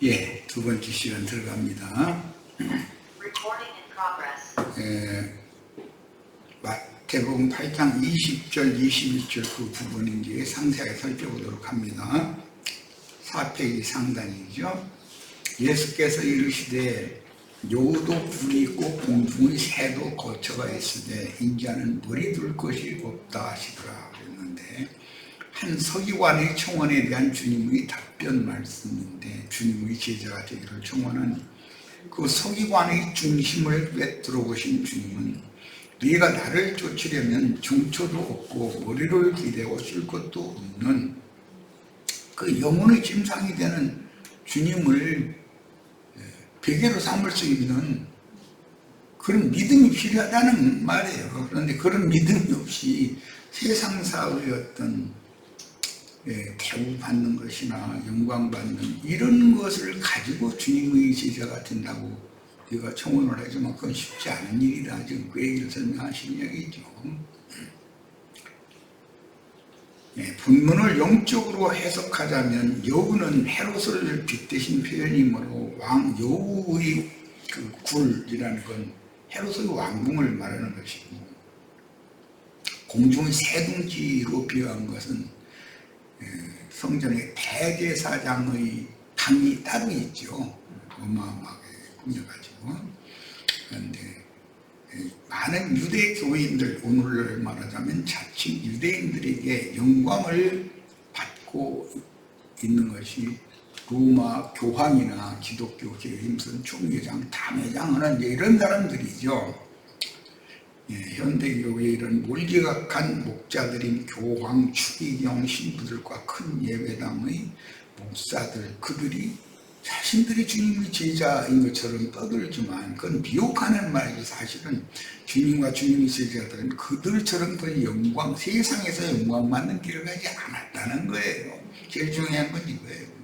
예, 두 번째 시간 들어갑니다. 마태복음 8장 20절, 21절 그 부분을 이제 상세하게 살펴보도록 합니다. 4페이지 상단이죠. 예수께서 이르시되 여우도 뿔이 있고 공중의 새도 거처가 있으되 인자는 머리 둘 것이 없다 하시더라 그랬는데, 한 서기관의 청원에 대한 주님의 답변 말씀인데, 주님의 제자가 되기를 청원한 그 서기관의 중심을 꿰뚫어 보신 주님은 네가 나를 쫓으려면 정처도 없고 머리를 기대어 쓸 것도 없는 그 영혼의 짐승이 되는 주님을 베개로 삼을 수 있는 그런 믿음이 필요하다는 말이에요. 그런데 그런 믿음이 없이 세상사의 어떤 대우받는 것이나 영광받는 이런 것을 가지고 주님의 제자가 된다고 우리가 청원을 하지만 그건 쉽지 않은 일이다. 지금 그 얘기를 설명하신 얘기죠. 본문을 영적으로 해석하자면 여우는 헤롯을 빗대신 표현이므로 여우의 그 굴이라는 건 헤롯의 왕궁을 말하는 것이고, 공중의 새둥지로 비유한 것은 성전의 대제사장의 방이 따로 있죠. 어마어마하게 꾸며가지고. 그런데 많은 유대 교인들, 오늘날 말하자면 자칭 유대인들에게 영광을 받고 있는 것이 로마 교황이나 기독교 무슨 총회장, 담회장 하는 이런 사람들이죠. 현대교회의 이런 몰지각한 목자들인 교황, 추기경 신부들과 큰 예배당의 목사들, 그들이 자신들이 주님의 제자인 것처럼 떠들지만 그건 미혹하는 말이지, 사실은 주님과 주님의 제자들은 그들처럼 그 영광, 세상에서 영광받는 길을 가지 않았다는 거예요. 제일 중요한 건 이거예요.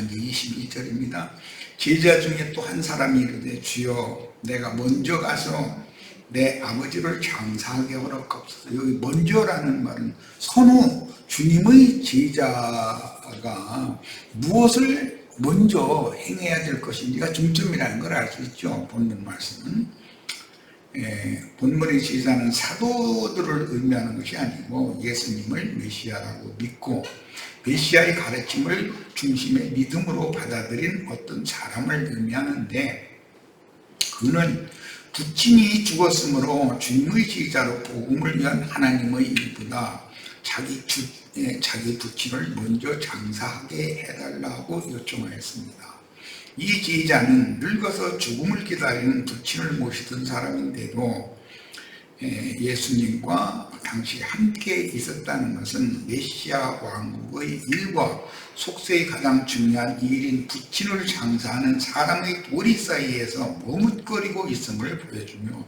이제 22절입니다. 제자 중에 또 한 사람이 이르되 주여 내가 먼저 가서 내 아버지를 장사하게 허락하옵소서. 여기 먼저라는 말은 선후 주님의 제자가 무엇을 먼저 행해야 될 것인지가 중점이라는 걸 알 수 있죠. 본문 말씀은. 본문의 제자는 사도들을 의미하는 것이 아니고 예수님을 메시아라고 믿고 메시아의 가르침을 중심의 믿음으로 받아들인 어떤 사람을 의미하는데, 그는 부친이 죽었으므로 주님의 제자로 복음을 위한 하나님의 일보다 자기 부친을 먼저 장사하게 해달라고 요청하였습니다. 이 제자는 늙어서 죽음을 기다리는 부친을 모시던 사람인데도 예수님과 당시 함께 있었다는 것은 메시아 왕국의 일과 속세의 가장 중요한 일인 부친을 장사하는 사람의 도리 사이에서 머뭇거리고 있음을 보여주며,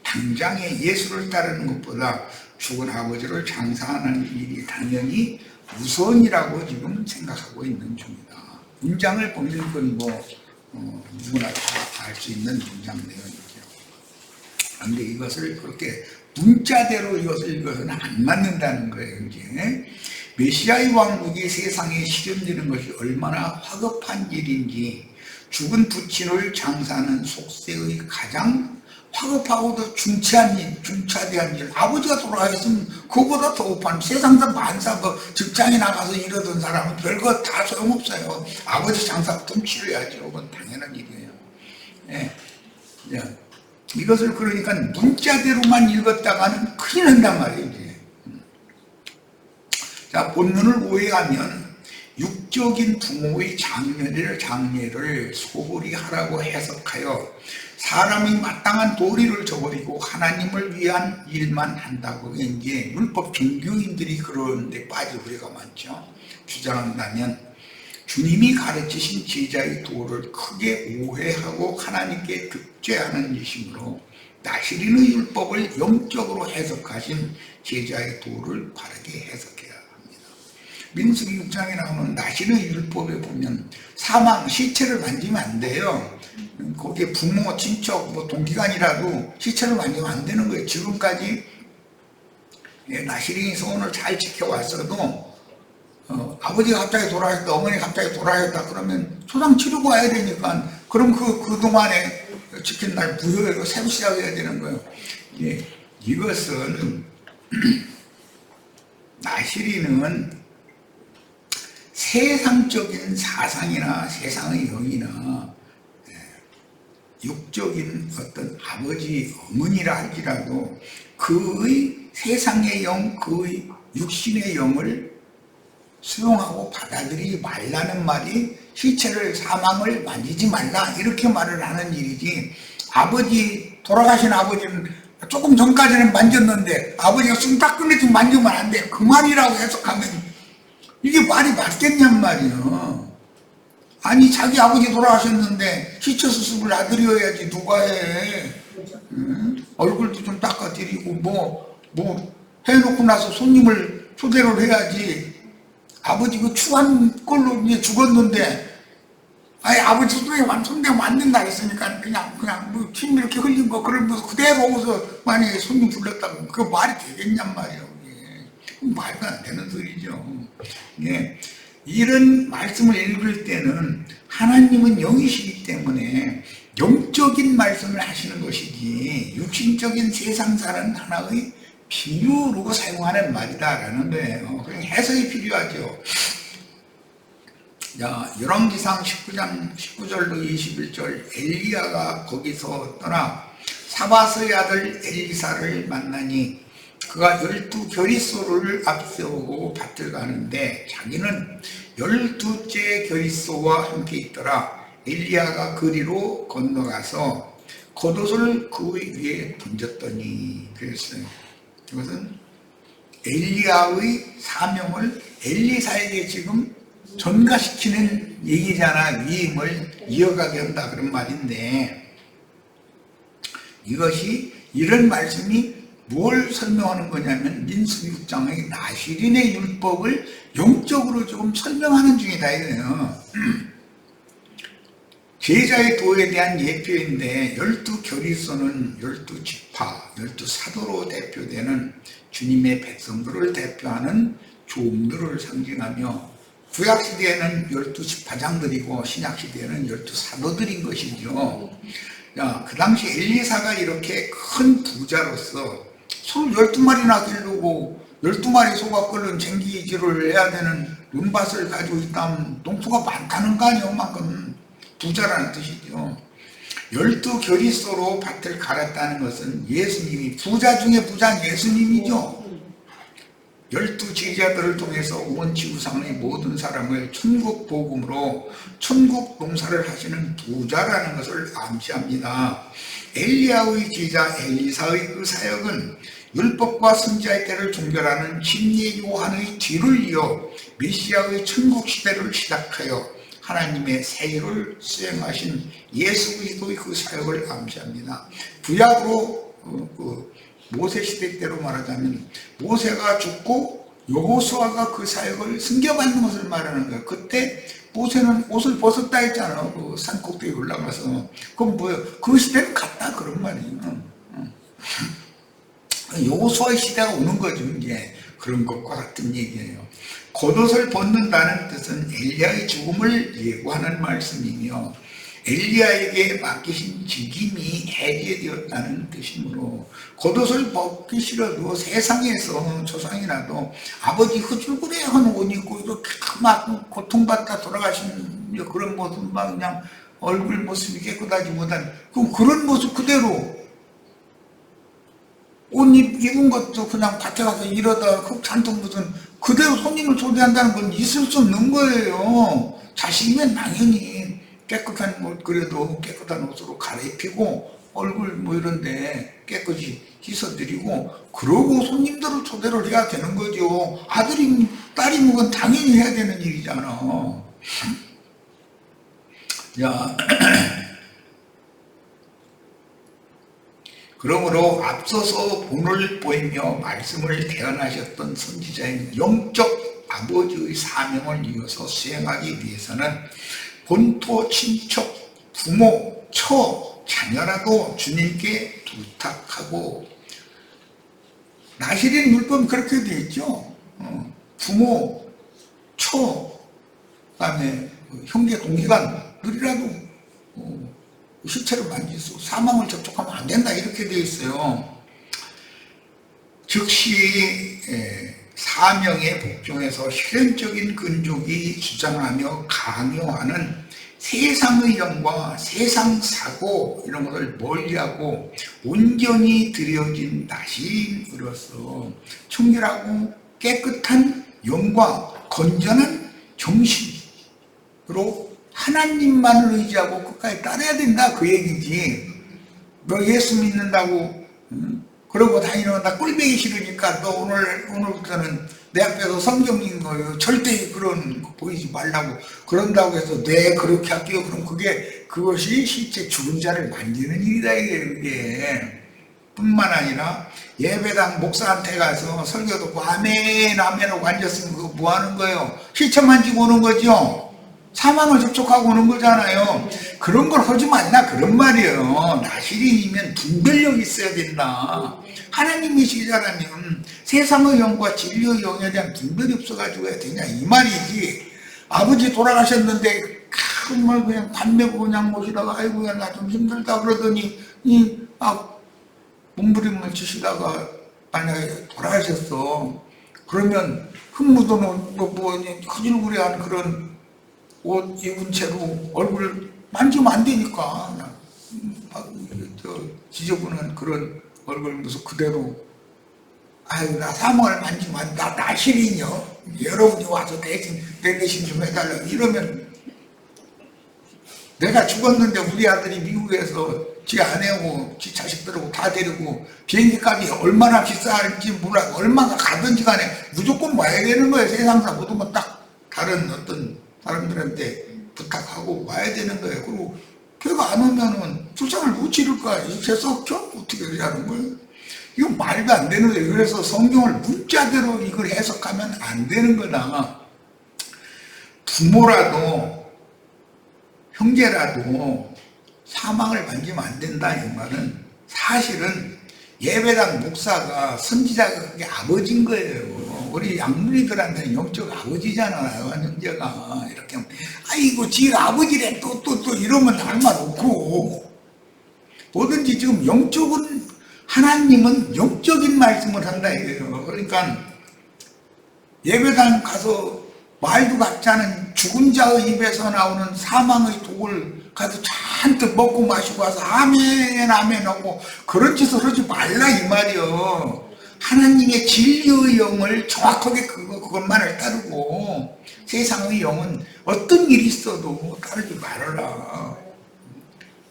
당장에 예수를 따르는 것보다 죽은 아버지를 장사하는 일이 당연히 우선이라고 지금 생각하고 있는 중이다. 문장을 보면 그건 누구나 다 알 수 있는 문장 내용이죠. 그런데 이것을 그렇게 문자대로 이것을 읽어서는 안 맞는다는 거예요. 이제 메시아의 왕국이 세상에 실현되는 것이 얼마나 화급한 일인지, 죽은 부친을 장사하는 속세의 가장 화급하고도 중차대한 일, 아버지가 돌아가셨으면 그거보다 더 급한, 세상사 만사 직장에 나가서 이러던 사람은 별거 다 소용없어요. 아버지 장사 돈 치러야죠. 그건 당연한 일이에요. 이것을 그러니까 문자대로만 읽었다가는 큰일 난단 말이에요. 이제. 자, 본문을 오해하면 육적인 부모의 장례를 소홀히 하라고 해석하여 사람이 마땅한 도리를 저버리고 하나님을 위한 일만 한다고, 이제 율법 종교인들이 그러는데 빠질 우리가 많죠. 주장한다면 주님이 가르치신 제자의 도를 크게 오해하고 하나님께 득죄하는 짓이므로 나시린의 율법을 영적으로 해석하신 제자의 도를 바르게 해석해야 합니다. 민수기 6장에 나오는 나시린의 율법에 보면 사망, 시체를 만지면 안 돼요. 거기에 부모, 친척, 동기간이라도 시체를 만지면 안 되는 거예요. 지금까지 나시린이 소원을 잘 지켜왔어도 아버지가 갑자기 돌아가셨다, 어머니가 갑자기 돌아가셨다 그러면 초상 치르고 와야 되니까, 그럼 그동안에 지킨 날 무효회로 새로 시작해야 되는 거예요. 예, 이것은 나시린은 세상적인 사상이나 세상의 영이나 육적인 어떤 아버지, 어머니라 할지라도 그의 세상의 영, 그의 육신의 영을 수용하고 받아들이지 말라는 말이 시체를, 사망을 만지지 말라 이렇게 말을 하는 일이지, 아버지, 돌아가신 아버지는 조금 전까지는 만졌는데 아버지가 숨 딱 끊어지면 만지면 안 돼, 그 말이라고 해석하면 이게 말이 맞겠냔 말이에요. 아니, 자기 아버지 돌아가셨는데 시체 수습을 아들이어야지 누가 해. 응? 얼굴도 좀 닦아드리고 뭐 해놓고 나서 손님을 초대를 해야지. 아버지 그 추한 걸로 이제 죽었는데, 아니 아버지 손에 만든다 그랬으니까 그냥 뭐침 이렇게 흘린 거 그러면서 그대로 오서 만약에 손님 불렀다고 그 말이 되겠냔 말이에요. 말도 안 되는 소리죠. 예. 이런 말씀을 읽을 때는 하나님은 영이시기 때문에 영적인 말씀을 하시는 것이지 육신적인 세상사는 하나의 비유로 사용하는 말이다라는 거예요. 그냥 해석이 필요하죠. 자, 열왕기상 19장 19절로 21절, 엘리야가 거기서 떠나 사바스의 아들 엘리사를 만나니 그가 12겨리소를 앞세우고 밭을 가는데 자기는 12째 겨리소와 함께 있더라. 엘리야가 그리로 건너가서 겉옷을 그 위에 던졌더니 그랬어요. 이것은 엘리야의 사명을 엘리사에게 지금 전가시키는 얘기잖아. 위임을 이어가게 한다 그런 말인데, 이것이 이런 말씀이 뭘 설명하는 거냐면 민수기 6장의 나시린의 율법을 영적으로 조금 설명하는 중이다 이거예요. 제자의 도에 대한 예표인데 12겨리소는 12지파, 12사도로 대표되는 주님의 백성들을 대표하는 종들을 상징하며, 구약시대에는 12지파장들이고 신약시대에는 12사도들인 것이죠. 그 당시 엘리사가 이렇게 큰 부자로서 소를 12마리나 기르고 12마리 소가 끓는 쟁기질을 해야 되는 논밭을 가지고 있다면 농토가 많다는 거 아니에요. 만큼 부자라는 뜻이죠. 12겨리소로 밭을 갈았다는 것은 예수님이, 부자 중에 부자 예수님이죠. 12제자들을 통해서 온 지구상의 모든 사람을 천국 복음으로 천국 농사를 하시는 부자라는 것을 암시합니다. 엘리야의 제자 엘리사의 그 사역은 율법과 선지자의 때를 종결하는 침례 요한의 뒤를 이어 메시아의 천국 시대를 시작하여 하나님의 새 일을 수행하신 예수 그리스도의 그 사역을 암시합니다. 구약으로 모세 시대 때로 말하자면 모세가 죽고 여호수아가 그 사역을 승겨받는 것을 말하는 거예요. 그때 모세는 옷을 벗었다 했잖아요. 그 산꼭대기에 올라가서. 그럼 뭐예요? 그 시대는 갔다 그런 말이에요. 여호수아의 시대가 오는 거죠. 이제 그런 것과 같은 얘기예요. 겉옷을 벗는다는 뜻은 엘리야의 죽음을 예고하는 말씀이며 엘리야에게 맡기신 직임이 해제되었다는 뜻이므로, 겉옷을 벗기 싫어도 세상에서 조상이라도 아버지 흐줄그레한 옷 입고 이렇게 막 고통받다 돌아가시는 그런 모습, 막 그냥 얼굴 모습이 깨끗하지 못한 그런 모습 그대로 옷 입은 것도 그냥 밭에 가서 이러다 잔뜩 무슨 그대로 손님을 초대한다는 건 있을 수 없는 거예요. 자식이면 당연히 깨끗한 옷, 그래도 깨끗한 옷으로 갈아입히고 얼굴 뭐 이런데 깨끗이 씻어드리고 그러고 손님들을 초대를 해야 되는 거죠. 아들이 딸이면 그건 당연히 해야 되는 일이잖아. 자, 그러므로 앞서서 본을 보이며 말씀을 대언하셨던 선지자인 영적 아버지의 사명을 이어서 수행하기 위해서는 본토, 친척, 부모, 처, 자녀라도 주님께 부탁하고, 나시린 율법은 그렇게 되어 있죠. 부모, 처, 그다음에 형제 동기간들이라도 시체를 만질 수, 사망을 접촉하면 안 된다 이렇게 되어 있어요. 즉시 사명에 복종해서 실현적인 근족이 주장하며 강요하는 세상의 영과 세상 사고 이런 것을 멀리하고 온전히 들여진 나시인으로서 청결하고 깨끗한 영과 건전한 정신으로 하나님만을 의지하고 끝까지 따라야 된다 그 얘기지. 너 예수 믿는다고 그러고 다니는 나 꼴보기 싫으니까 너 오늘부터는 내 앞에서 성경 읽는 거예요. 절대 그런 거 보이지 말라고 그런다고 해서 네 그렇게 할게요. 그럼 그것이 실제 죽은 자를 만지는 일이다 이게. 뿐만 아니라 예배당 목사한테 가서 설교 듣고 아멘 아멘 하고 앉았으면 그거 뭐 하는 거예요? 시체 만지고 오는 거죠. 사망을 접촉하고 오는 거잖아요. 그런 걸 하지 말라 그런 말이에요. 나시린이면 분별력이 있어야 된다. 하나님이시자라면 세상의 영과 진리의 영에 대한 분별이 없어가지고 해야 되냐 이 말이지. 아버지 돌아가셨는데 정말 그냥 밥 메고 그냥 모시다가 아이고 나 좀 힘들다 그러더니 몸부림을 치시다가 만약에 돌아가셨어. 그러면 흙묻어놓은 허질구레한 그런 옷 입은 채로 얼굴 만지면 안 되니까 지저분한 그런 얼굴 무슨 그대로 아유 나 사망을 만지면 안 돼. 나 나시린이요. 여러분이 와서 대신 내 대신 좀 해달라고 이러면 내가 죽었는데 우리 아들이 미국에서 지 아내하고 지 자식들하고 다 데리고 비행기 값이 얼마나 비쌀지 몰라 얼마나 가든지 간에 무조건 와야 되는 거예요. 세상사 모든 건 딱 다른 어떤 사람들한테 부탁하고 와야 되는 거예요. 그리고 걔가 안 오면은 출장을 못 치를 거야. 이제 썩죠? 어떻게 하는 거예요? 이거 말도 안 되는 거예요. 그래서 성경을 문자대로 이걸 해석하면 안 되는 거다. 부모라도 형제라도 사망을 만지면 안 된다 이 말은 사실은 예배당 목사가 선지자가 그게 아버지인 거예요. 우리 양문이들한테는 영적 아버지잖아요. 형제가 이렇게 아이고 지가 아버지래 또 이러면 할 말 없고 뭐든지 지금 영적은 하나님은 영적인 말씀을 한다 이거예요. 그러니까 예배당 가서 말도 같지 않은 죽은 자의 입에서 나오는 사망의 독을 가서 잔뜩 먹고 마시고 와서 아멘 아멘 하고 그런 짓을 하지 말라 이 말이요. 하나님의 진리의 영을 정확하게 그것만을 따르고 세상의 영은 어떤 일이 있어도 따르지 말아라.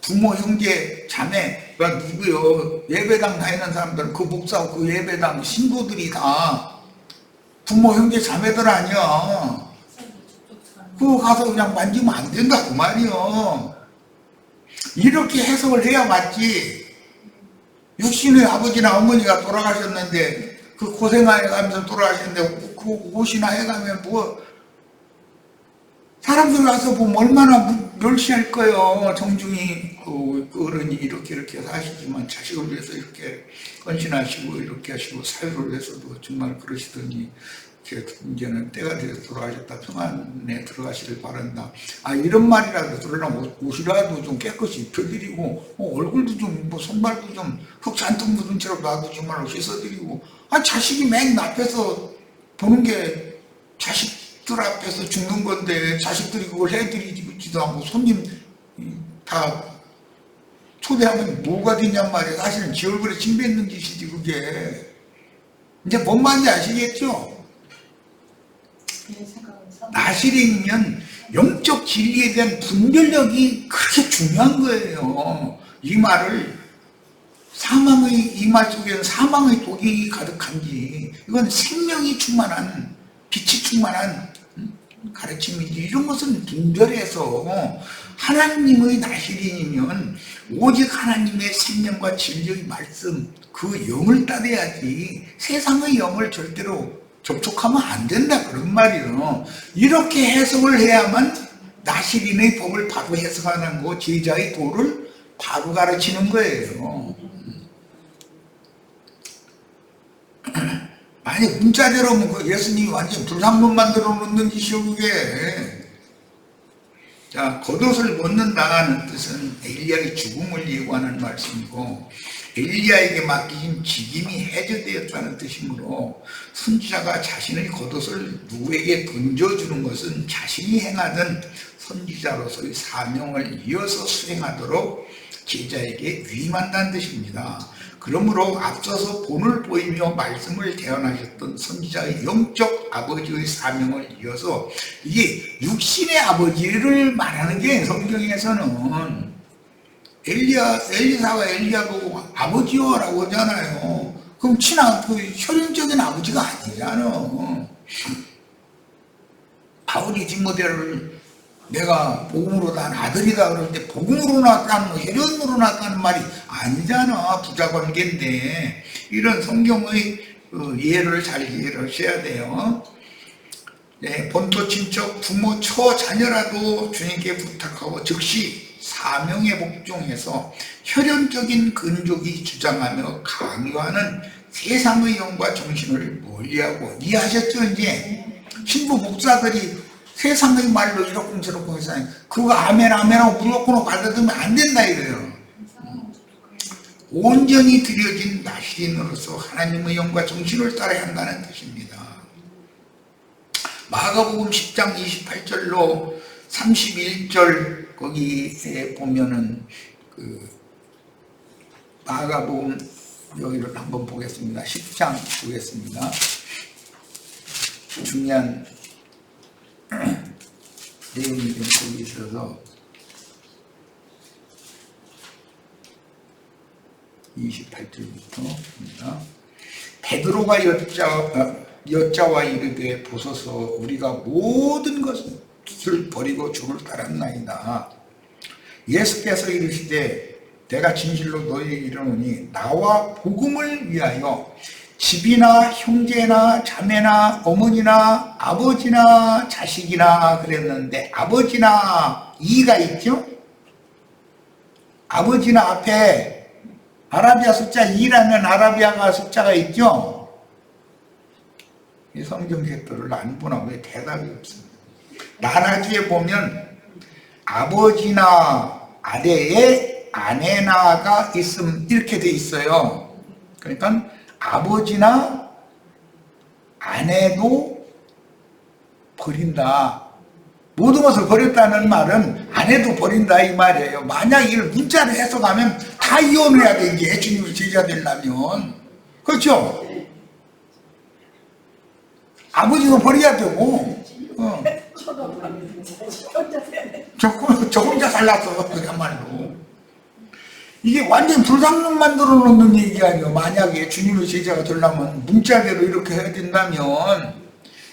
부모 형제 자매가 누구요? 예배당 다니는 사람들은 그 목사하고 그 예배당 신부들이 다 부모 형제 자매들 아니야. 그거 가서 그냥 만지면 안 된다 그 말이요. 이렇게 해석을 해야 맞지. 육신의 아버지나 어머니가 돌아가셨는데 그 고생하면서 돌아가셨는데 그 옷이나 해가면 뭐 사람들 와서 보면 얼마나 멸시할 거예요. 정중히 그 어른이 이렇게 사시지만 자식을 위해서 이렇게 헌신하시고 이렇게 하시고 사유를 위해서도 정말 그러시더니 이제는 때가 되어서 돌아가셨다. 평안에 들어가시길 바란다. 이런 말이라도 들으려면 옷이라도 좀 깨끗이 입혀드리고 얼굴도 좀 손발도 좀 흙 잔뜩 묻은 채로 놔두지 말고 씻어드리고 자식이 맨 앞에서 보는 게 자식들 앞에서 죽는 건데 자식들이 그걸 해드리지도 않고 손님 다 초대하면 뭐가 되냔 말이에요. 사실은 지 얼굴에 침 뱉는 짓이지 그게. 이제 뭔 말인지 아시겠죠? 나시린이면 영적 진리에 대한 분별력이 그렇게 중요한 거예요. 이 말을 이 말 속에는 사망의 독이 가득한지 이건 생명이 충만한 빛이 충만한 가르침이지 이런 것은 분별해서 하나님의 나시린이면 오직 하나님의 생명과 진리의 말씀 그 영을 따라야지 세상의 영을 절대로 접촉하면 안 된다 그런 말이에요. 이렇게 해석을 해야만 나시린의 법을 바로 해석하는 거 제자의 도를 바로 가르치는 거예요. 만약 문자대로면 그 예수님이 완전 불상문 만들어 놓는 짓이요 그게. 자, 겉옷을 벗는다는 뜻은 엘리야의 죽음을 예고하는 말씀이고 엘리야에게 맡기신 직임이 해제되었다는 뜻이므로 선지자가 자신의 겉옷을 누구에게 던져주는 것은 자신이 행하던 선지자로서의 사명을 이어서 수행하도록 제자에게 위임한다는 뜻입니다. 그러므로 앞서서 본을 보이며 말씀을 대언하셨던 선지자의 영적 아버지의 사명을 이어서 이게 육신의 아버지를 말하는 게 성경에서는 엘리사가 엘리야 보고 아버지요라고 하잖아요. 그럼 혈연적인 아버지가 아니잖아. 바울이 디모데를 내가 복음으로 난 아들이다 그러는데 복음으로 낳았다는 혈연으로 낳았다는 말이 아니잖아. 부자관계인데 이런 성경의 예를 잘 이해를 하셔야 돼요. 네, 본토 친척 부모 처자녀라도 주님께 부탁하고 즉시 사명에 복종해서 혈연적인 근족이 주장하며 강요하는 세상의 영과 정신을 멀리하고 이해하셨죠? 이제 신부 목사들이 세상의 말로 이러쿵저러쿵 해서 그거 아멘 아멘하고 무조건 받아들면 안 된다 이거예요. 온전히 들여진 나시린으로서 하나님의 영과 정신을 따라야 한다는 뜻입니다. 마가복음 10장 28절로 31절 거기에 보면은 마가복음 여기를 한번 보겠습니다. 10장 보겠습니다. 중요한 내용이 좀 거기 있어서 28절부터입니다. 베드로가 여자와 이르되 보소서 우리가 모든 것을 버리고 주를 따랐나이다. 예수께서 이르시되 내가 진실로 너희에게 이르노니 나와 복음을 위하여 집이나 형제나 자매나 어머니나 아버지나 자식이나 그랬는데 아버지나 이가 있죠? 아버지나 앞에 아라비아 숫자 2라는 아라비아가 숫자가 있죠? 이 성경 색도를 안 보나 왜 대답이 없습니다. 나라기에 보면 아버지나 아래에 아내나가 있음 이렇게 돼 있어요. 그러니까 아버지나 아내도 버린다. 모든 것을 버렸다는 말은 아내도 버린다 이 말이에요. 만약 이걸 문자로 해석하면 다 이혼해야 돼. 이제 예수님을 제자 되려면. 그렇죠? 아버지도 버려야 되고 저 혼자 살랐어 그야말로. 이게 완전 불상론 만들어 놓는 얘기 아니에요. 만약에 주님의 제자가 되려면 문자대로 이렇게 해야 된다면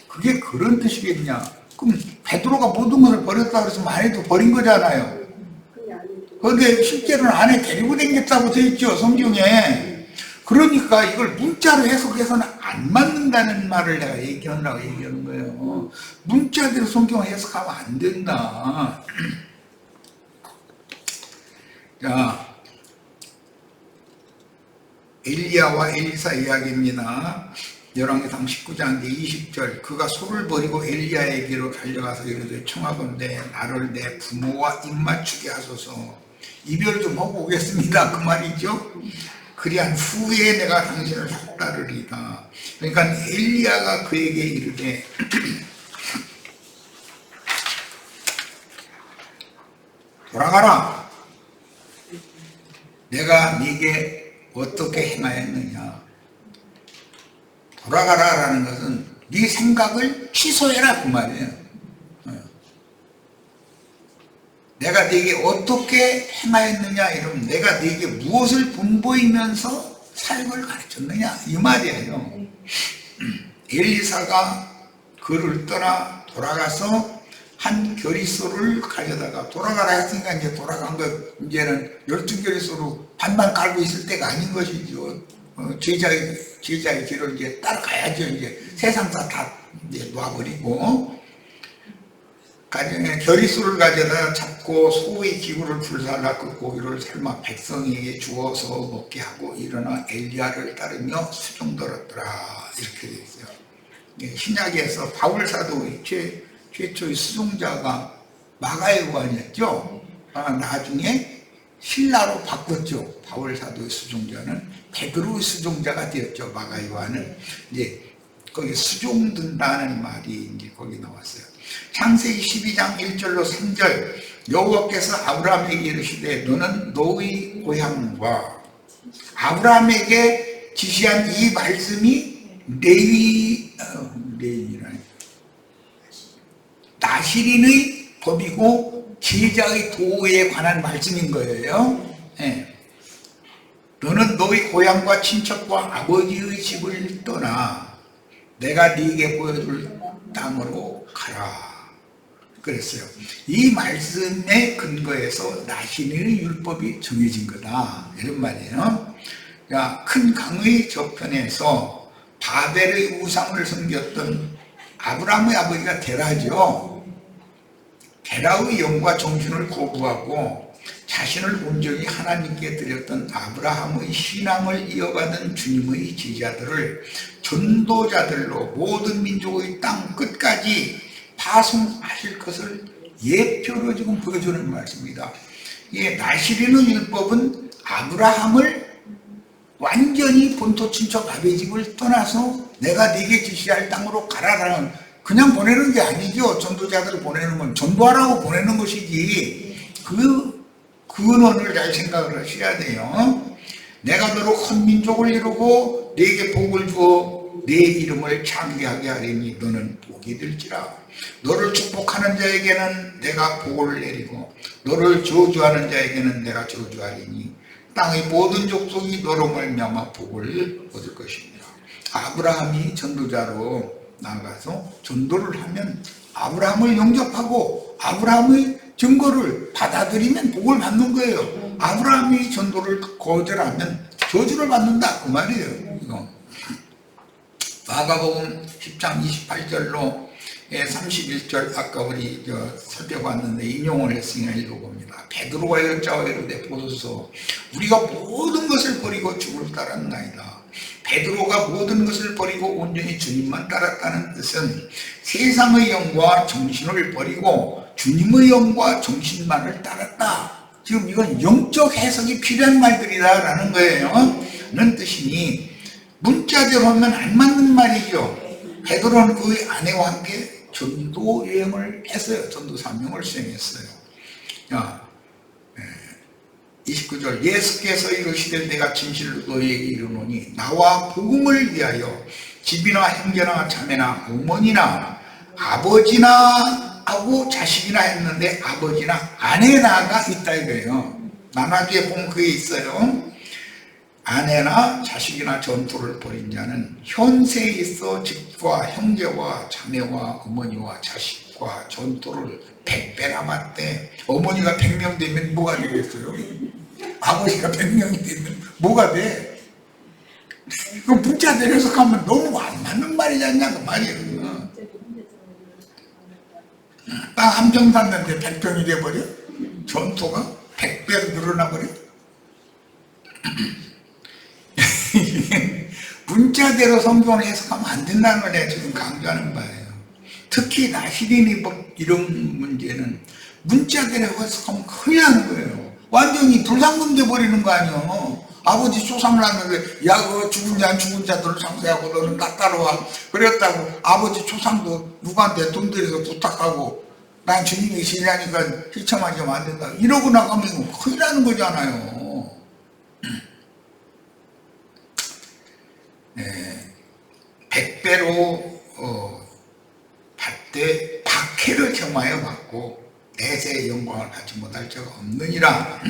그게 그런 뜻이겠냐. 그럼 베드로가 모든 것을 버렸다 그래서 아내도 버린 거잖아요. 그런데 실제로는 아내 데리고 다녔다고 되어 있죠 성경에. 그러니까 이걸 문자로 해석해서는 안 맞는다는 말을 내가 얘기하려고 얘기하는 거예요. 문자대로 성경을 해석하면 안 된다. 자, 엘리야와 엘리사 이야기입니다. 열왕기상 19장 20절 그가 소를 버리고 엘리야에게로 달려가서 이르되 청하건대 나를 내 부모와 입맞추게 하소서. 이별 좀 하고 오겠습니다 그 말이죠. 그리한 후에 내가 당신을 따르리다. 그러니까 엘리야가 그에게 이르되 돌아가라. 내가 네게 어떻게 행하였느냐. 돌아가라라는 것은 네 생각을 취소해라 그 말이에요. 내가 네게 어떻게 행하였느냐 이러면 내가 네게 무엇을 분보이면서 삶을 가르쳤느냐 이 말이에요. 엘리사가 그를 떠나 돌아가서 한 결의소를 가져다가 돌아가라 했으니까 이제 돌아간 거 이제는 12결의소로 반만 깔고 있을 때가 아닌 것이죠. 제자의 길을 이제 따라가야죠. 이제 세상사 다 이제 놔버리고 결의소를 가져다 잡고 소의 기구를 불살라 그 고기를 삶아 백성에게 주어서 먹게 하고 일어나 엘리야를 따르며 수종들었더라 이렇게 되어 있어요. 신약에서 바울 사도의 최초의 수종자가 마가의 요한이었죠. 나중에 신라로 바꿨죠. 바울 사도의 수종자는 베드로의 수종자가 되었죠. 마가 요한은 이제 거기 수종든다는 말이 이제 거기 나왔어요. 창세기 12장 1절로 3절 여호와께서 아브라함에게 이르시되 너는 너의 고향과 아브라함에게 지시한 이 말씀이 나실인의 법이고 제자의 도에 관한 말씀인 거예요. 네. 너는 너의 고향과 친척과 아버지의 집을 떠나 내가 네게 보여줄 땅으로 가라 그랬어요. 이 말씀에 근거해서 나신의 율법이 정해진 거다 이런 말이에요. 큰 강의 저편에서 바벨의 우상을 섬겼던 아브라함의 아버지가 데라죠. 데라의 영과 정신을 거부하고 자신을 온전히 하나님께 드렸던 아브라함의 신앙을 이어받은 주님의 제자들을 전도자들로 모든 민족의 땅 끝까지 파송하실 것을 예표로 지금 보여주는 말씀입니다. 나실인의 율법은 아브라함을 완전히 본토 친척 아버지 집을 떠나서 내가 네게 지시할 땅으로 가라라는 그냥 보내는 게 아니죠. 전도자들을 보내는 건 전도하라고 보내는 것이지 그 근원을 잘 생각을 하셔야 돼요. 내가 너로 큰 민족을 이루고 네게 복을 주어 내 이름을 창대하게 하리니 너는 복이 될지라. 너를 축복하는 자에게는 내가 복을 내리고 너를 저주하는 자에게는 내가 저주하리니 땅의 모든 족속이 너로 말미암아 복을 얻을 것입니다. 아브라함이 전도자로 나가서 전도를 하면 아브라함을 영접하고 아브라함의 증거를 받아들이면 복을 받는 거예요. 아브라함이 전도를 거절하면 저주를 받는다 그 말이에요. 이거. 마가복음 10장 28절로 31절 아까 우리 살펴봤는데 인용을 했으니까 읽어봅니다. 베드로가 여자와 이르되 보소서 우리가 모든 것을 버리고 주를 따랐나이다. 베드로가 모든 것을 버리고 온전히 주님만 따랐다는 뜻은 세상의 영과 정신을 버리고 주님의 영과 정신만을 따랐다. 지금 이건 영적 해석이 필요한 말들이다라는 거예요. 는 뜻이니 문자대로 하면 안 맞는 말이죠. 베드로는 그의 아내와 함께 전도 여행을 했어요. 전도 사명을 수행했어요. 29절 예수께서 이르시되 내가 진실로 너희에게 이르노니 나와 복음을 위하여 집이나 형제나 자매나 어머니나 아버지나 하고 자식이나 했는데 아버지나 아내나가 있다 이거예요. 만화기에 보면 그게 있어요. 아내나 자식이나 전토를 벌인 자는 현세에 있어 집과 형제와 자매와 어머니와 자식과 전토를 100배 남았대. 어머니가 100명 되면 뭐가 되겠어요? 아버지가 100명이 되면 뭐가 돼? 그 문자 내려서 가면 너무 안 맞는 말이지 않냐 그 말이에요. 땅 한 평 샀는데 100평이 돼버려? 전토가 100배로 늘어나버려? 문자대로 성경을 해석하면 안 된다는 걸 내가 지금 강조하는 바예요. 특히 나시린이 이런 문제는 문자대로 해석하면 큰일 나는 거예요. 완전히 불상금 돼버리는 거 아니에요. 아버지 조상을 하는데 야 그 죽은 자 안 죽은 자들을 상세하고 너는 나 따라와 그랬다고 아버지 조상도 누구한테 돈 들여서 부탁하고 난 주님이 신뢰하니까 희청하지 안 된다 이러고 나가면 큰일 나는 거잖아요. 네, 100배로 받되 박해를 경하여 받고 내세의 영광을 받지 못할 자가 없느니라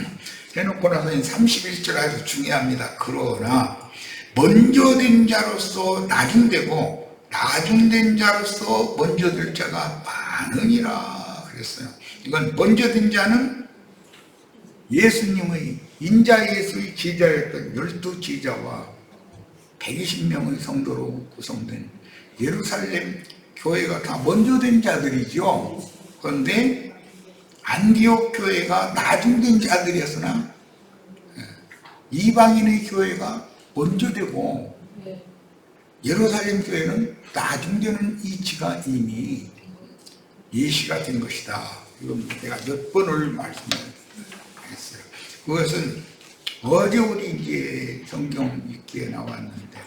해놓고 나서 31절 아주 중요합니다. 그러나 먼저 된 자로서 나중되고 나중된 자로서 먼저 될 자가 많으니라 그랬어요. 이건 먼저 된 자는 예수님의 인자 예수의 제자였던 12제자와 120명의 성도로 구성된 예루살렘 교회가 다 먼저 된 자들이죠. 그런데 안디옥 교회가 나중된 자들이었으나 이방인의 교회가 먼저 되고 예루살렘 교회는 나중되는 이치가 이미 예시가 된 것이다. 이건 내가 몇 번을 말씀을 했어요. 그것은 어제 우리 이제 성경 읽기에 나왔는데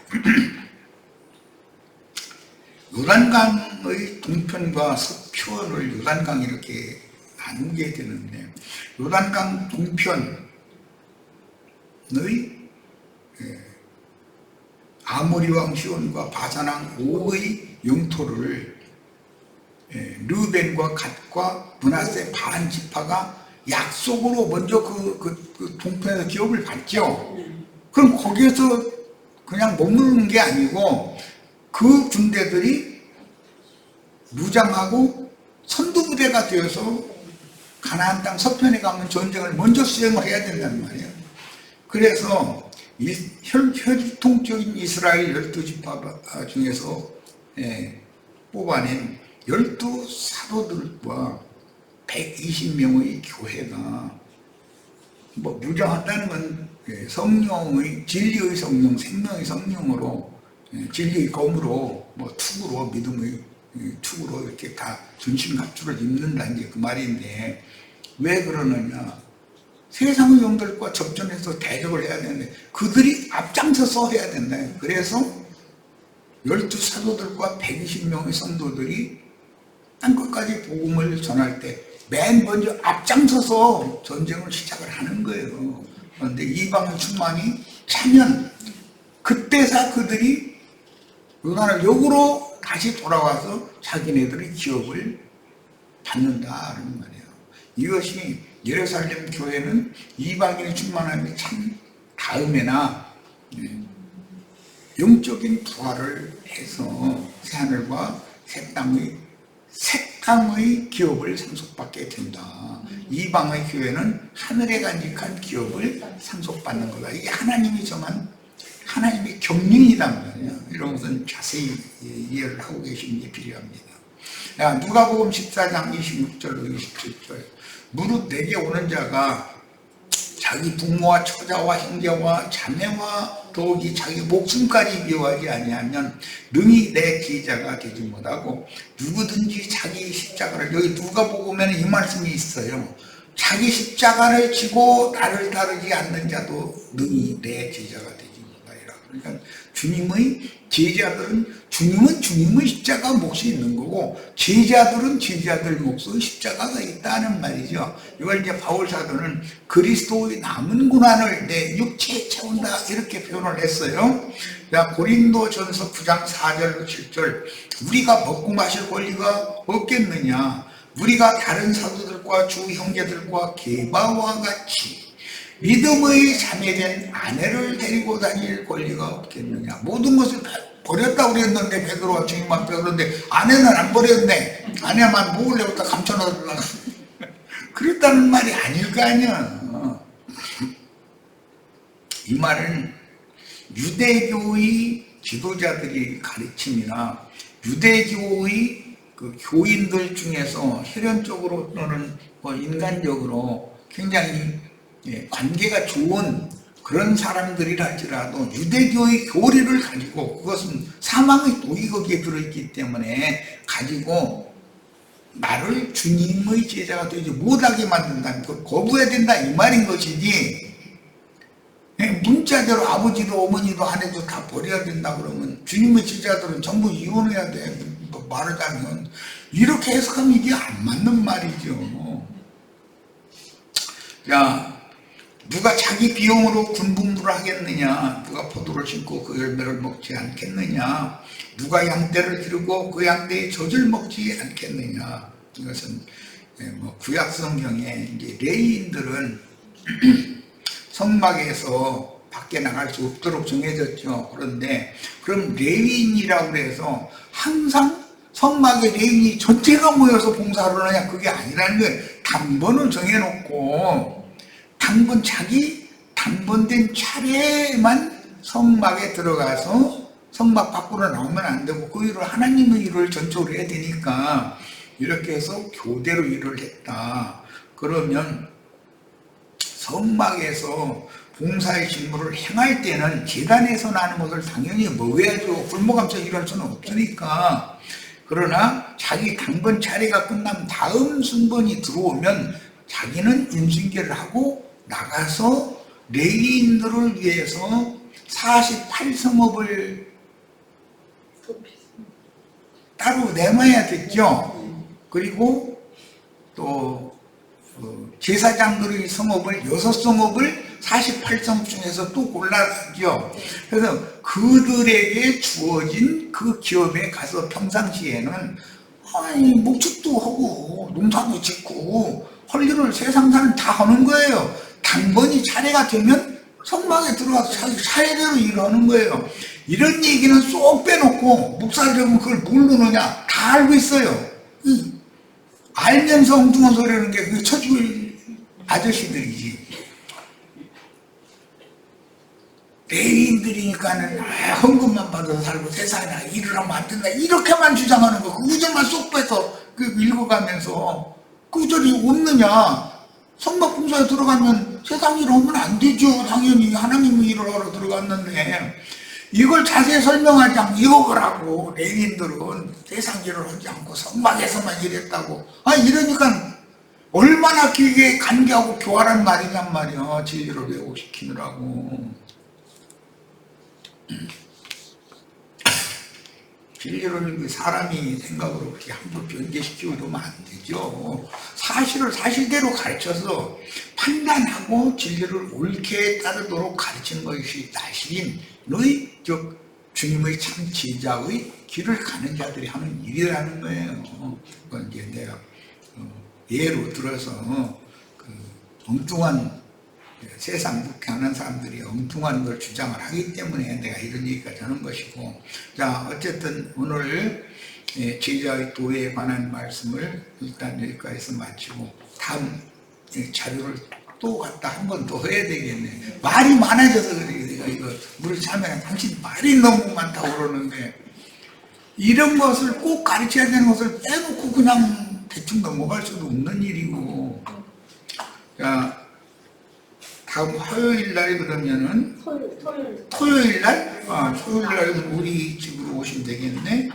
요단강의 동편과 서편을 요단강 이렇게 나누게 되는데 요단강 동편의 아모리 왕 시온과 바산 왕 옥의 영토를 르벤과 갓과 므낫세 반 지파가 약속으로 먼저 그 동편에서 기업을 받죠. 그럼 거기에서 그냥 머무르는 게 아니고 그 군대들이 무장하고 선두부대가 되어서 가나안 땅 서편에 가면 전쟁을 먼저 수행을 해야 된단 말이에요. 그래서 혈통적인 이스라엘 12지파 중에서 뽑아낸 12사도들과 120명의 교회가 뭐 무장한다는 건 성령의 진리의 성령, 생명의 성령으로 진리의 검으로 뭐 투구로 믿음의 투구로 이렇게 다 전신 갑주를 입는다 이제 그 말인데 왜 그러느냐? 세상의 영들과 접전해서 대적을 해야 되는데 그들이 앞장서서 해야 된다. 그래서 12사도들과 120명의 성도들이 땅끝까지 복음을 전할 때 맨 먼저 앞장서서 전쟁을 시작을 하는 거예요. 그런데 이방인 충만이 차면 그때서 그들이 요단을 역으로 다시 돌아와서 자기네들의 기업을 받는다는 말이에요. 이것이 예루살렘 교회는 이방인의 충만함이 참 다음에나 영적인 부활을 해서 새하늘과 새 땅의 기업을 상속받게 된다. 이방의 교회는 하늘에 간직한 기업을 상속받는 거다. 이게 하나님이 정한 하나님의 경륜이란 말이에요. 이런 것은 자세히 이해를 하고 계시는 게 필요합니다. 누가복음 14장 26절로 27절 무릇 내게 오는 자가 자기 부모와 처자와 형제와 자매와 더욱이 자기 목숨까지 미워하지 아니하면 능히 내 제자가 되지 못하고 누구든지 자기 십자가를 여기 누가복음에는 이 말씀이 있어요. 자기 십자가를 지고 나를 따르지 않는 자도 능히 내 제자가 되지 못하리라. 그러니까 주님은 주님의 십자가 몫이 있는 거고 제자들은 제자들 몫의 십자가가 있다는 말이죠. 이걸 이제 바울 사도는 그리스도의 남은 고난을 내 육체에 채운다 이렇게 표현을 했어요. 고린도전서 9장 4절로 7절 우리가 먹고 마실 권리가 없겠느냐? 우리가 다른 사도들과 주 형제들과 게바와 같이 믿음의 자매된 아내를 데리고 다닐 권리가 없겠느냐? 모든 것을 버렸다고 그랬는데 베드로가 주님 앞에 그러는데 아내는 안 버렸네. 아내만 먹으려고 다 감춰놔달라. 그랬다는 말이 아닐 거 아니야. 이 말은 유대교의 지도자들이 가르침이나 유대교의 그 교인들 중에서 혈연적으로 또는 뭐 인간적으로 굉장히 관계가 좋은 그런 사람들이라 할지라도 유대교의 교리를 가지고 그것은 사망의 독이 거기에 들어있기 때문에 가지고 나를 주님의 제자가 되지 못하게 만든다면 그걸 거부해야 된다 이 말인 것이지 문자대로 아버지도 어머니도 아내도 다 버려야 된다 그러면 주님의 제자들은 전부 이혼해야 돼 말하자면 이렇게 해석하면 이게 안 맞는 말이죠. 자, 누가 자기 비용으로 군분부를 하겠느냐? 누가 포도를 심고 그 열매를 먹지 않겠느냐? 누가 양떼를 기르고 그 양떼의 젖을 먹지 않겠느냐? 이것은 뭐 구약 성경에 이제 레위인들은 성막에서 밖에 나갈 수 없도록 정해졌죠. 그런데 그럼 레위인이라고 해서 항상 성막에 레위인이 전체가 모여서 봉사를 하느냐? 그게 아니라는 거예요. 단번을 정해놓고 자기 단번된 차례만 성막에 들어가서 성막 밖으로 나오면 안 되고 그 일을 하나님의 일을 전적으로 해야 되니까 이렇게 해서 교대로 일을 했다. 그러면 성막에서 봉사의 직무를 행할 때는 재단에서 나는 것을 당연히 먹어야죠. 굶어감서 일할 수는 없으니까. 그러나 자기 당번 차례가 끝나면 다음 순번이 들어오면 자기는 인수인계를 하고 나가서 레인들을 위해서 48성업을 따로 내놔야겠죠. 그리고 또 제사장들의 성업을 6성업을 48성업 중에서 또 골라주죠. 그래서 그들에게 주어진 그 기업에 가서 평상시에는 목축도 하고 농사도 짓고 할 일을 세상사는 다 하는 거예요. 당번이 차례가 되면 성막에 들어가서 자기 차례대로 일하는 거예요. 이런 얘기는 쏙 빼놓고 목사들은 그걸 모르느냐? 다 알고 있어요. 알면서 엉뚱한 소리 하는 게 그게 처죽을 아저씨들이지. 레인들이니까는 헌금만 받아서 살고 세상에 일을 하면 안 된다 이렇게만 주장하는 거. 그 구절만 쏙 빼서 읽어가면서 그 구절이 없느냐. 성막 봉사에 들어가면 세상 일을 하면 안 되죠. 당연히 하나님의 일을 하러 들어갔는데 이걸 자세히 설명하지 않고 이거라고. 레인들은 세상 일을 하지 않고 성막에서만 일했다고. 이러니까 얼마나 길게 간계하고 교활한 말이냔 말이야. 진리를 왜곡시키느라고. 진리를 사람이 생각으로 그렇게 함부로 변개시키고 이러면 안 되죠. 사실을 사실대로 가르쳐서 판단하고 진리를 옳게 따르도록 가르치는 것이 나신의 주님의 참 제자의 길을 가는 자들이 하는 일이라는 거예요. 그건 이제 내가 예로 들어서 엉뚱한 세상 북해하는 사람들이 엉뚱한 걸 주장을 하기 때문에 내가 이런 얘기까지 하는 것이고, 자 어쨌든 오늘 제자의 도에 관한 말씀을 일단 여기까지서 마치고 다음 자료를 또 갖다 한 번 더 해야 되겠네. 말이 많아져서 그래. 내가 이거 우리 자매는 당신 말이 너무 많다고 그러는데 이런 것을 꼭 가르쳐야 되는 것을 빼놓고 그냥 대충 넘어갈 수도 없는 일이고. 자 다음 화요일 날 그러면은 토요일 날? 토요일 날 우리 집으로 오시면 되겠네.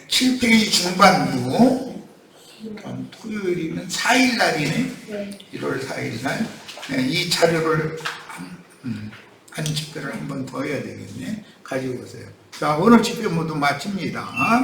7페이지 중반부. 다음 토요일이면 4일 날이네. 1월 4일 날. 이 자료를 한 집회를 한 번 더 해야 되겠네. 가지고 오세요. 자, 오늘 집회 모두 마칩니다.